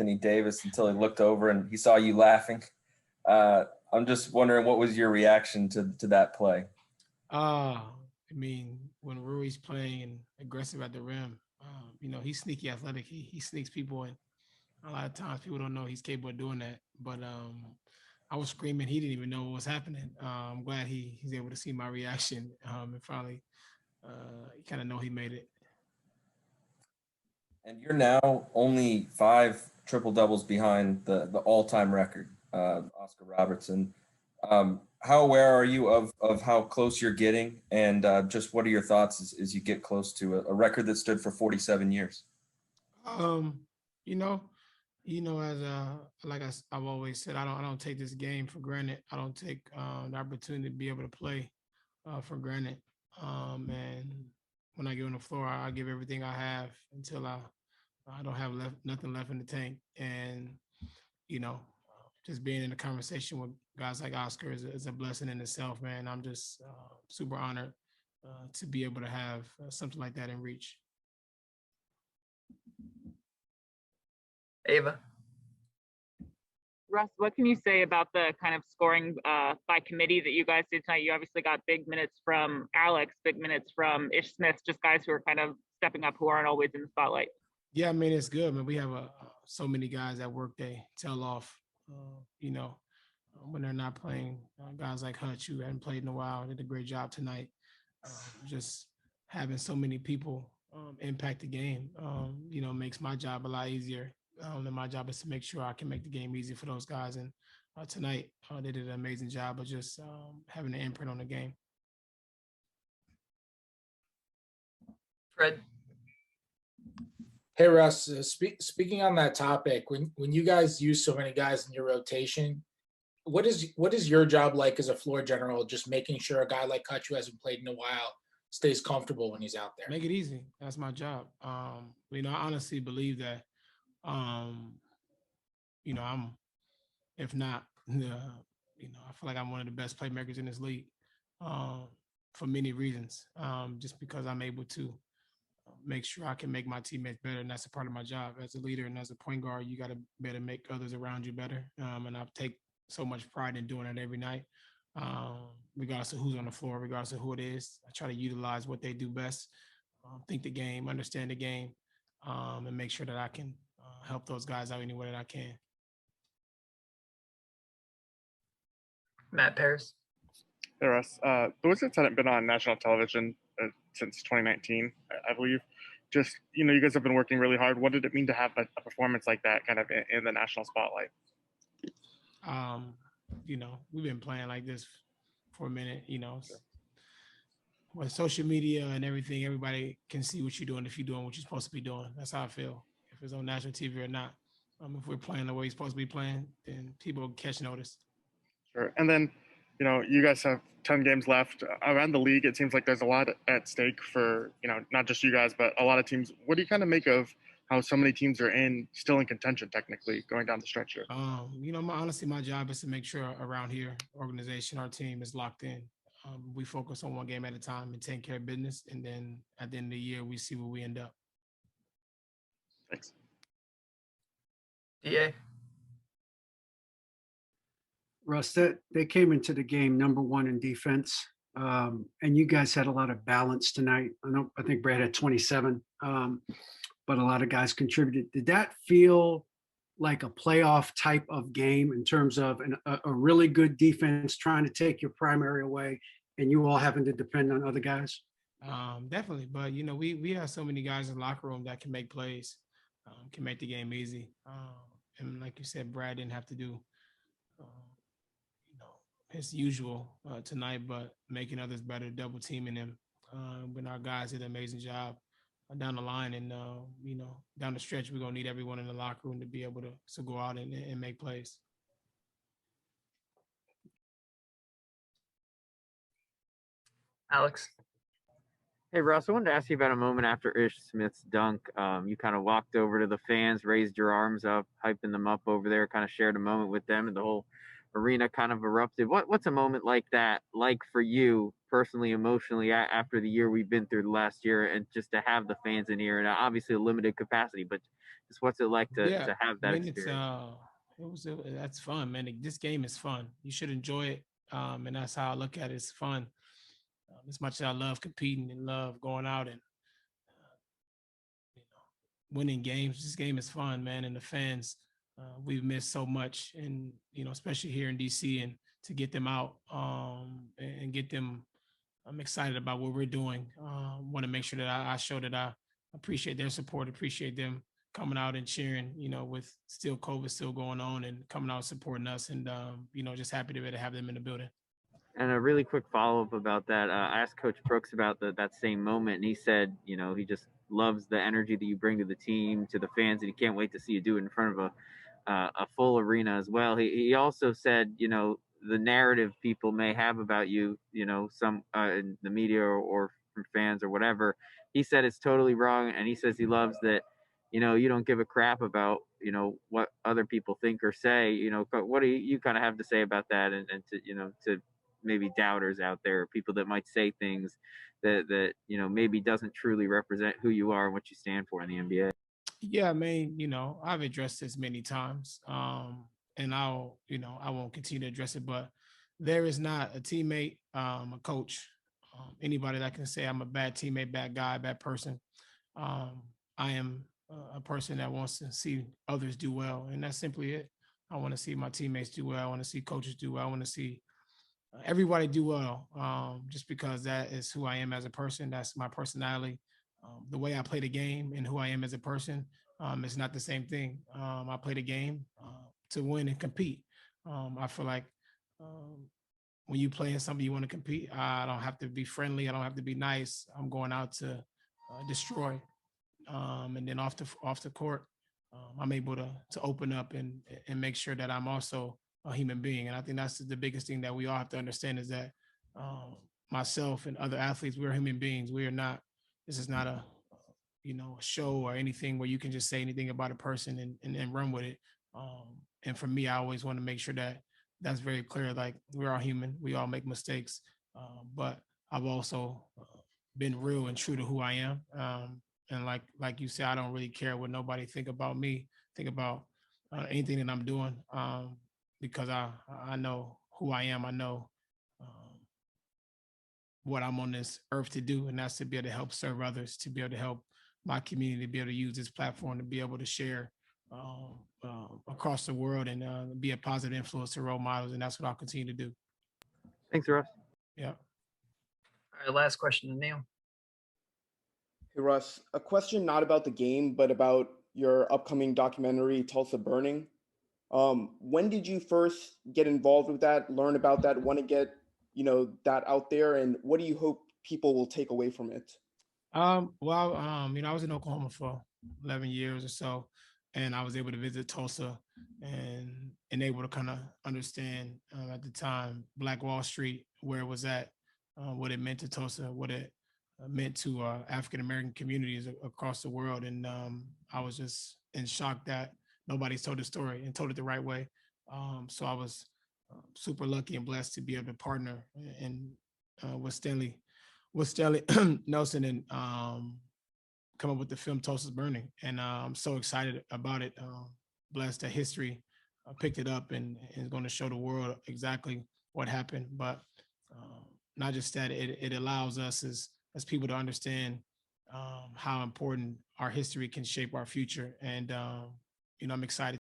Anthony Davis until he looked over and he saw you laughing. I'm just wondering, what was your reaction to that play? I mean, when RUI's playing and aggressive at the rim, he's sneaky athletic. He sneaks people in. A lot of times people don't know he's capable of doing that. But I was screaming. He didn't even know what was happening. I'm glad he's able to see my reaction and finally kind of know he made it. And you're now only 5 triple doubles behind the all-time record, Oscar Robertson. How aware are you of how close you're getting, and just what are your thoughts as you get close to a record that stood for 47 years? You know, as like I've always said, I don't take this game for granted. I don't take the opportunity to be able to play for granted. And when I get on the floor, I give everything I have until I don't have nothing left in the tank. And just being in a conversation with guys like Oscar is a blessing in itself, man. I'm just super honored to be able to have something like that in reach. Ava. Russ, what can you say about the kind of scoring by committee that you guys did tonight? You obviously got big minutes from Alex, big minutes from Ish Smith, just guys who are kind of stepping up who aren't always in the spotlight. Yeah, I mean, it's good, man. We have so many guys that work they tail off, when they're not playing. Guys like Hutch, who hadn't played in a while, did a great job tonight. Just having so many people impact the game, makes my job a lot easier. And my job is to make sure I can make the game easy for those guys. And tonight, they did an amazing job of just having an imprint on the game. Fred. Hey, Russ, speaking on that topic, when you guys use so many guys in your rotation, what is your job like as a floor general, just making sure a guy like Hutch, who hasn't played in a while, stays comfortable when he's out there? Make it easy. That's my job. I honestly believe that, I'm, if not, I feel like I'm one of the best playmakers in this league for many reasons, just because I'm able to make sure I can make my teammates better. And that's a part of my job as a leader. And as a point guard, you got to better make others around you better. And I take so much pride in doing that every night, regardless of who's on the floor, regardless of who it is. I try to utilize what they do best, think the game, understand the game, and make sure that I can help those guys out any way that I can. Matt Paris. Hey, Russ. The Wizards hadn't been on national television since 2019, I believe. Just, you guys have been working really hard. What did it mean to have a performance like that kind of in the national spotlight? We've been playing like this for a minute, with social media and everything, everybody can see what you're doing if you're doing what you're supposed to be doing. That's how I feel. If it's on national TV or not. If we're playing the way you're supposed to be playing, then people catch notice. Sure. And then, you guys have 10 games left around the league. It seems like there's a lot at stake for, not just you guys, but a lot of teams. What do you kind of make of how so many teams are still in contention, technically, going down the stretch here? Honestly, my job is to make sure around here, organization, our team is locked in. We focus on one game at a time and take care of business. And then at the end of the year, we see where we end up. Thanks. DA. Russ, they came into the game number one in defense, and you guys had a lot of balance tonight. I think Brad had 27, but a lot of guys contributed. Did that feel like a playoff type of game in terms of a really good defense trying to take your primary away, and you all having to depend on other guys? Definitely, but we have so many guys in the locker room that can make plays, can make the game easy, and like you said, Brad didn't have to do his usual tonight, but making others better, double teaming them. When our guys did an amazing job down the line, and down the stretch, we're gonna need everyone in the locker room to be able to go out and make plays. Alex. Hey, Russ, I wanted to ask you about a moment after Ish Smith's dunk. You kind of walked over to the fans, raised your arms up, hyping them up over there, kind of shared a moment with them, and the whole arena kind of erupted. What's a moment like that like for you personally, emotionally, after the year we've been through the last year, and just to have the fans in here, and obviously a limited capacity, but Just what's it like to Yeah, have I that mean, it's experience? that's fun, man. This game is fun. You should enjoy it, and that's how I look at it. It's fun. As much as I love competing and love going out and you know, winning games, this game is fun, man. And the fans, we've missed so much, and especially here in DC, and to get them out and get them, I'm excited about what we're doing. Want to make sure that I show that I appreciate their support, appreciate them coming out and cheering, with still COVID still going on and coming out and supporting us. And, just happy to be able to have them in the building. And a really quick follow up about that. I asked Coach Brooks about that same moment, and he said, he just loves the energy that you bring to the team, to the fans, and he can't wait to see you do it in front of a full arena as well. He also said, the narrative people may have about you, some in the media or from fans or whatever. He said it's totally wrong, and he says he loves that. You don't give a crap about what other people think or say. What do you kind of have to say about that, and to maybe doubters out there, people that might say things that maybe doesn't truly represent who you are and what you stand for in the NBA? Yeah, I mean, I've addressed this many times, and I won't continue to address it, but there is not a teammate, a coach, anybody that can say I'm a bad teammate, bad guy, bad person. I am a person that wants to see others do well, and that's simply it. I want to see my teammates do well. I want to see coaches do well. I want to see everybody do well, just because that is who I am as a person. That's my personality. The way I play the game and who I am as a person is not the same thing. I play the game to win and compete. I feel like when you play in something you want to compete, I don't have to be friendly. I don't have to be nice. I'm going out to destroy. And then off the court, I'm able to open up and make sure that I'm also a human being. And I think that's the biggest thing that we all have to understand is that myself and other athletes, we're human beings. We are not. This is not a show or anything where you can just say anything about a person and run with it. And for me, I always want to make sure that that's very clear. Like, we're all human. We all make mistakes. But I've also been real and true to who I am. And like you said, I don't really care what nobody think about me, think about anything that I'm doing, because I know who I am. I know what I'm on this earth to do, and that's to be able to help serve others, to be able to help my community, to be able to use this platform to be able to share across the world and be a positive influence to role models. And that's what I'll continue to do. Thanks, Russ. Yeah. All right, last question to Neil. Hey, Russ, a question not about the game, but about your upcoming documentary, Tulsa Burning. When did you first get involved with that, learn about that, want to get, that out there? And what do you hope people will take away from it? Well, I was in Oklahoma for 11 years or so, and I was able to visit Tulsa and able to kind of understand at the time Black Wall Street, where it was at, what it meant to Tulsa, what it meant to African American communities across the world. And I was just in shock that nobody's told the story and told it the right way. So I was super lucky and blessed to be able to partner and with Stanley Nelson and come up with the film Tulsa Burning. And I'm so excited about it. Blessed that history picked it up and is going to show the world exactly what happened. But not just that, it allows us as people to understand how important our history can shape our future. And, I'm excited